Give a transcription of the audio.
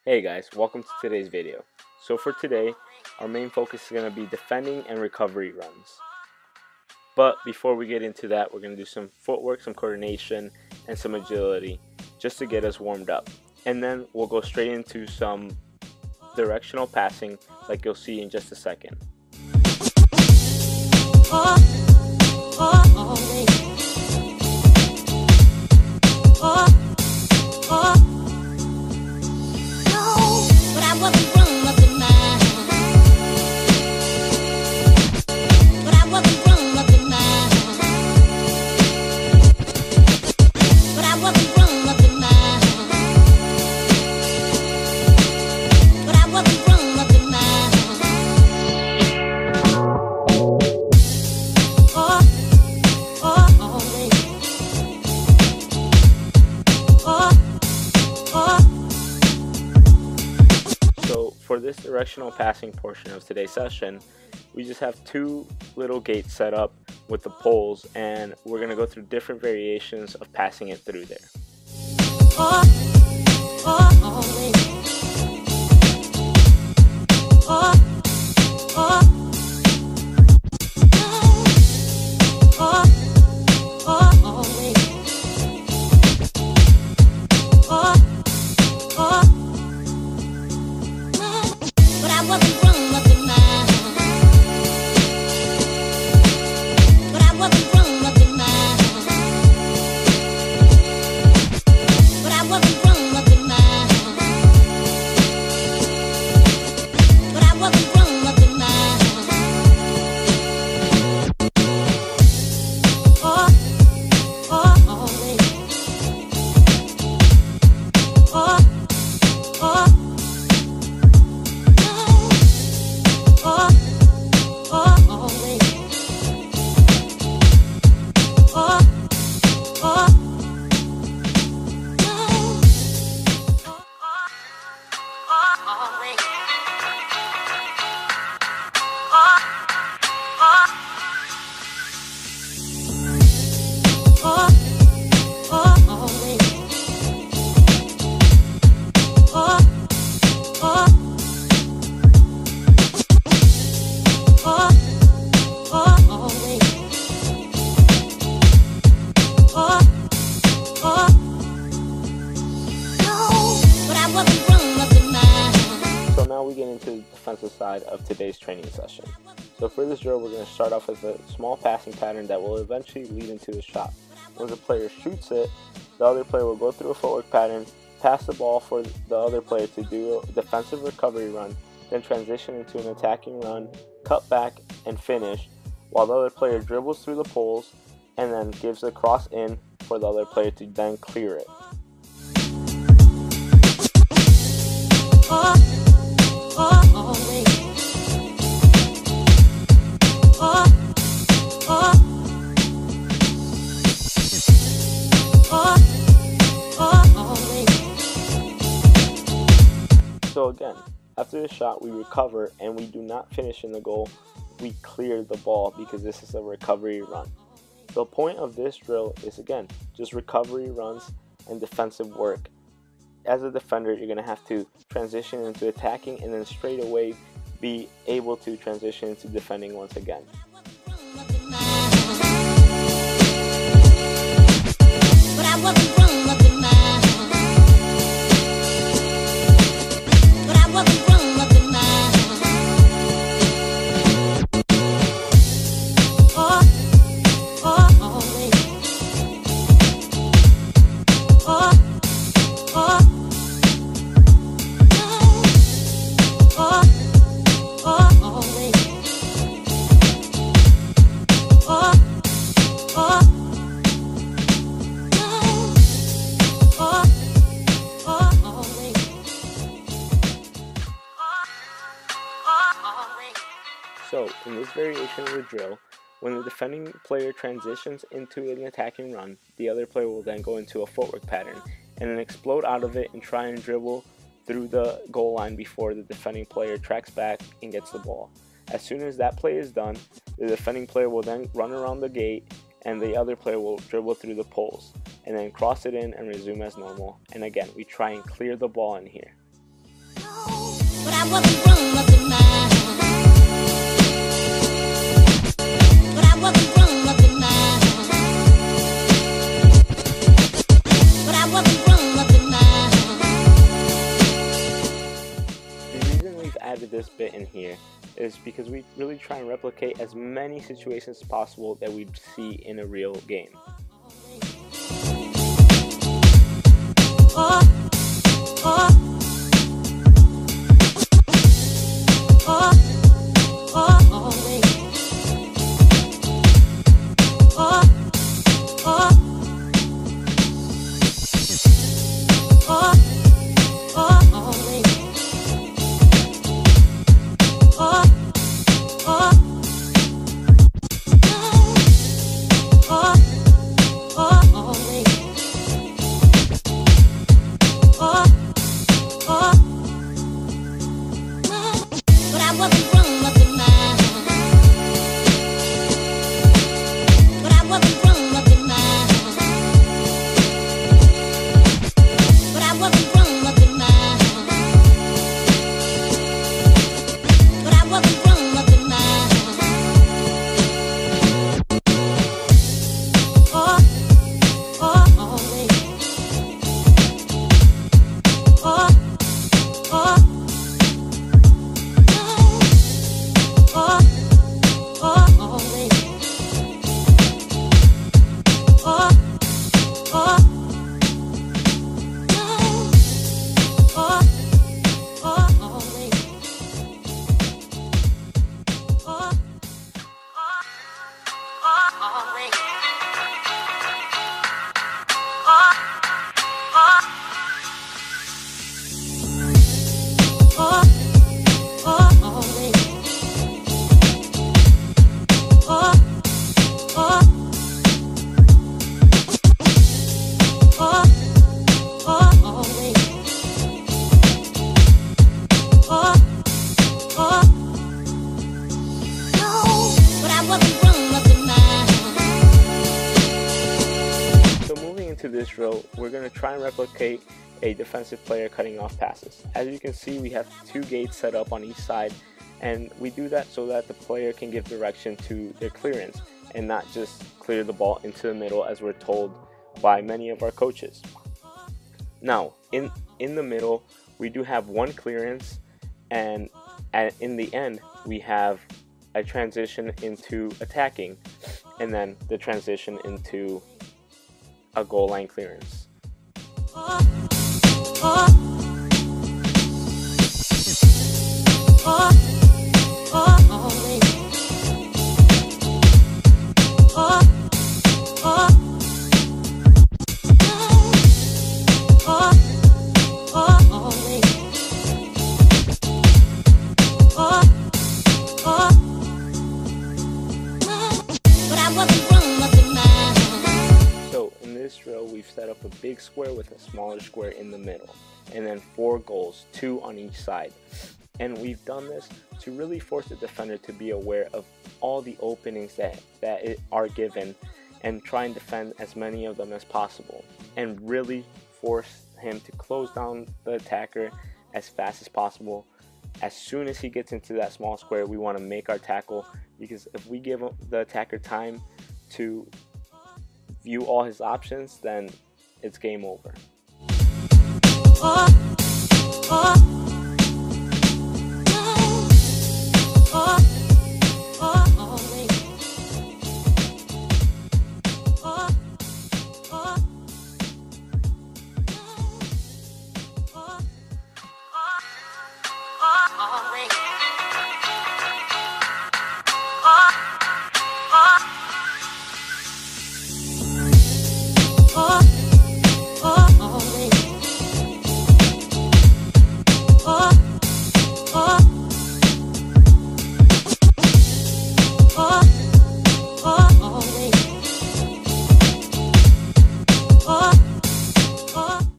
Hey guys, welcome to today's video. So for today, our main focus is going to be defending and recovery runs. But before we get into that, we're going to do some footwork, some coordination, and some agility just to get us warmed up. And then we'll go straight into some directional passing like you'll see in just a second. For this directional passing portion of today's session, we just have two little gates set up with the poles, and we're going to go through different variations of passing it through there. Into the defensive side of today's training session. So for this drill, we're going to start off with a small passing pattern that will eventually lead into a shot. Once the player shoots it, the other player will go through a footwork pattern, pass the ball for the other player to do a defensive recovery run, then transition into an attacking run, cut back, and finish, while the other player dribbles through the poles and then gives a cross in for the other player to then clear it. So again, after the shot, we recover and we do not finish in the goal, we clear the ball because this is a recovery run. The point of this drill is, again, just recovery runs and defensive work. As a defender, you're going to have to transition into attacking and then straight away be able to transition into defending once again. So, in this variation of the drill, when the defending player transitions into an attacking run, the other player will then go into a footwork pattern and then explode out of it and try and dribble through the goal line before the defending player tracks back and gets the ball. As soon as that play is done, the defending player will then run around the gate and the other player will dribble through the poles and then cross it in and resume as normal. And again, we try and clear the ball in here. But I wasn't grown up in mine. But I wasn't grown up in mine. But I wasn't grown up in mine. The reason we've added this bit in here is because we really try and replicate as many situations as possible that we'd see in a real game. This drill, we're going to try and replicate a defensive player cutting off passes. As you can see, we have 2 gates set up on each side, and we do that so that the player can give direction to their clearance and not just clear the ball into the middle as we're told by many of our coaches. Now, in the middle, we do have 1 clearance, and in the end, we have a transition into attacking, and then the transition into a goal line clearance. We've set up a big square with a smaller square in the middle, and then 4 goals, 2 on each side. And we've done this to really force the defender to be aware of all the openings that are given and try and defend as many of them as possible, and really force him to close down the attacker as fast as possible. As soon as he gets into that small square, we want to make our tackle, because if we give the attacker time to view all his options, then it's game over.